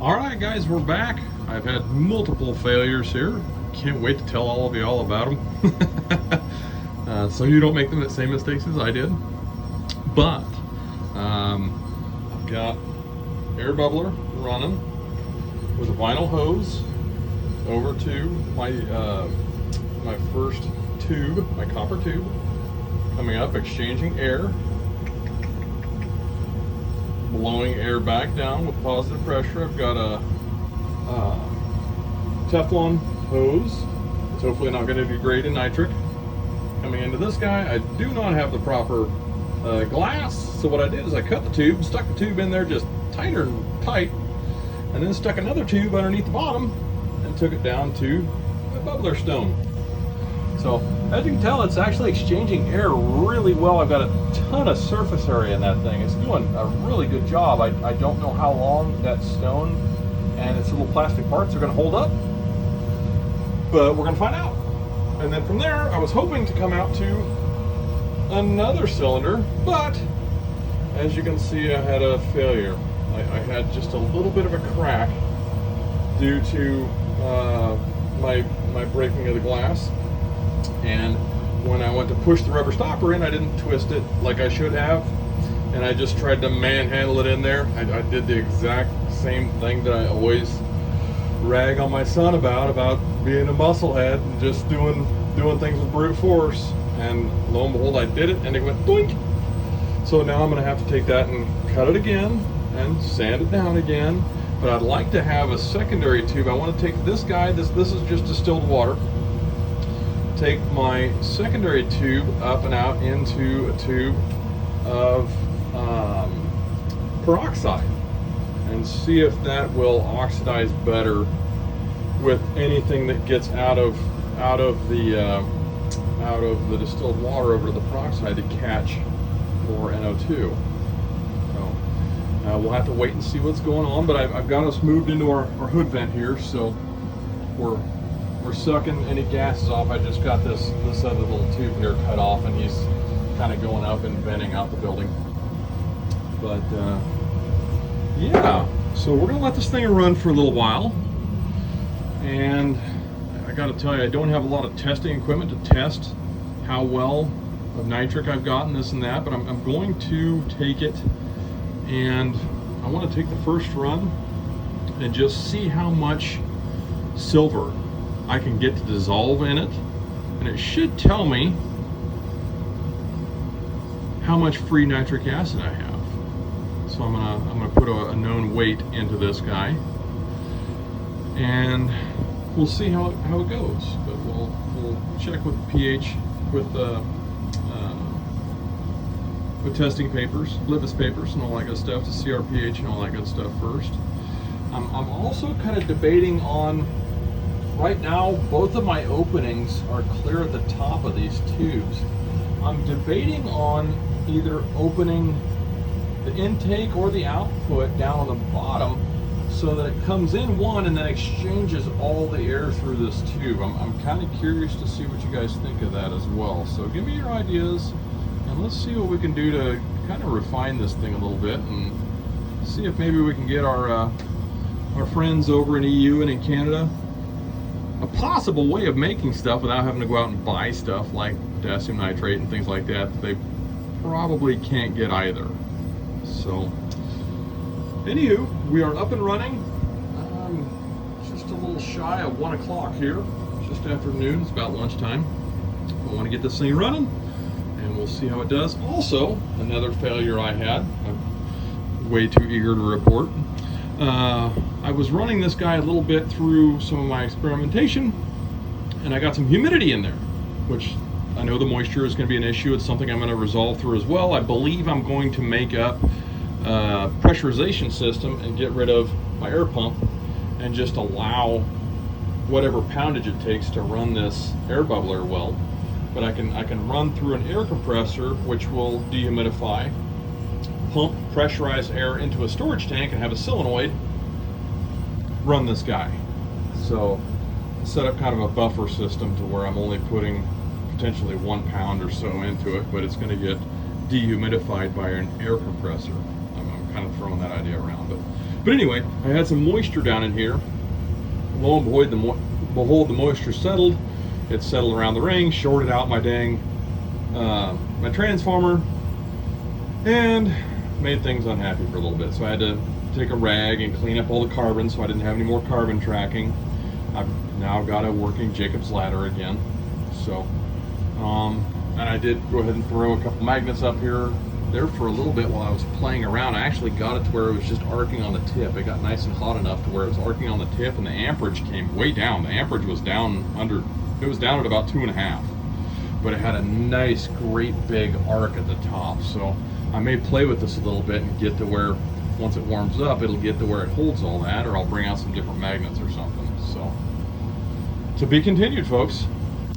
Alright guys, we're back. I've had multiple failures here. Can't wait to tell all of you all about them. So you don't make the same mistakes as I did. But I've got air bubbler running with a vinyl hose over to my first tube, my copper tube, coming up, exchanging air, blowing air back down with positive pressure. I've got a Teflon hose. It's hopefully not going to degrade in nitric. Coming into this guy, I do not have the proper glass, so what I did is I cut the tube, stuck the tube in there just tighter and tight, and then stuck another tube underneath the bottom and took it down to a bubbler stone. So as you can tell, it's actually exchanging air really well. I've got a ton of surface area in that thing. It's doing a really good job. I don't know how long that stone and its little plastic parts are going to hold up, but we're going to find out. And then from there, I was hoping to come out to another cylinder, but as you can see, I had a failure. I had just a little bit of a crack due to my breaking of the glass. And when I went to push the rubber stopper in, I didn't twist it like I should have, and I just tried to manhandle it in there. I did the exact same thing that I always rag on my son about being a musclehead and just doing things with brute force. And lo and behold, I did it, and it went doink. So now I'm going to have to take that and cut it again and sand it down again. But I'd like to have a secondary tube. I want to take this guy. This is just distilled water. Take my secondary tube up and out into a tube of peroxide and see if that will oxidize better with anything that gets out of the distilled water over to the peroxide to catch more NO2. So we'll have to wait and see what's going on. But I've got us moved into our hood vent here, so we're sucking any gases off. I just got this other little tube here cut off, and he's kind of going up and venting out the building. But yeah, so we're gonna let this thing run for a little while. And I gotta tell you, I don't have a lot of testing equipment to test how well of nitric I've gotten, this and that, but I'm going to take it, and I want to take the first run and just see how much silver I can get to dissolve in it, and it should tell me how much free nitric acid I have. So I'm gonna put a known weight into this guy, and we'll see how it goes. But we'll check with pH with testing papers, litmus papers, and all that good stuff to see our pH and all that good stuff first. I'm also kind of debating on. Right now, both of my openings are clear at the top of these tubes. I'm debating on either opening the intake or the output down on the bottom so that it comes in one and then exchanges all the air through this tube. I'm kind of curious to see what you guys think of that as well. So give me your ideas, and let's see what we can do to kind of refine this thing a little bit and see if maybe we can get our friends over in EU and in Canada a possible way of making stuff without having to go out and buy stuff like potassium nitrate and things like that they probably can't get either. So anywho, we are up and running. Just a little shy of 1 o'clock here. It's just after noon. It's about lunchtime. I want to get this thing running, and we'll see how it does. Also, another failure I had. I'm way too eager to report. I was running this guy a little bit through some of my experimentation, and I got some humidity in there, which I know the moisture is going to be an issue. It's something I'm going to resolve through as well. I believe I'm going to make up a pressurization system and get rid of my air pump and just allow whatever poundage it takes to run this air bubbler well. But I can run through an air compressor, which will dehumidify, pump pressurized air into a storage tank, and have a solenoid run this guy. So set up kind of a buffer system to where I'm only putting potentially 1 pound or so into it, but it's going to get dehumidified by an air compressor. I'm kind of throwing that idea around, but But anyway, I had some moisture down in here. Lo and behold, the moisture settled. It settled around the ring, shorted out my dang my transformer, and made things unhappy for a little bit. So I had to take a rag and clean up all the carbon so I didn't have any more carbon tracking. I've now got a working Jacob's ladder again. So, and I did go ahead and throw a couple magnets up here there for a little bit while I was playing around. I actually got it to where it was just arcing on the tip. It got nice and hot enough to where it was arcing on the tip, and the amperage came way down. The amperage was down under, it was down at about 2.5, but it had a nice, great big arc at the top. So I may play with this a little bit and get to where, once it warms up, it'll get to where it holds all that, or I'll bring out some different magnets or something. So, to be continued, folks.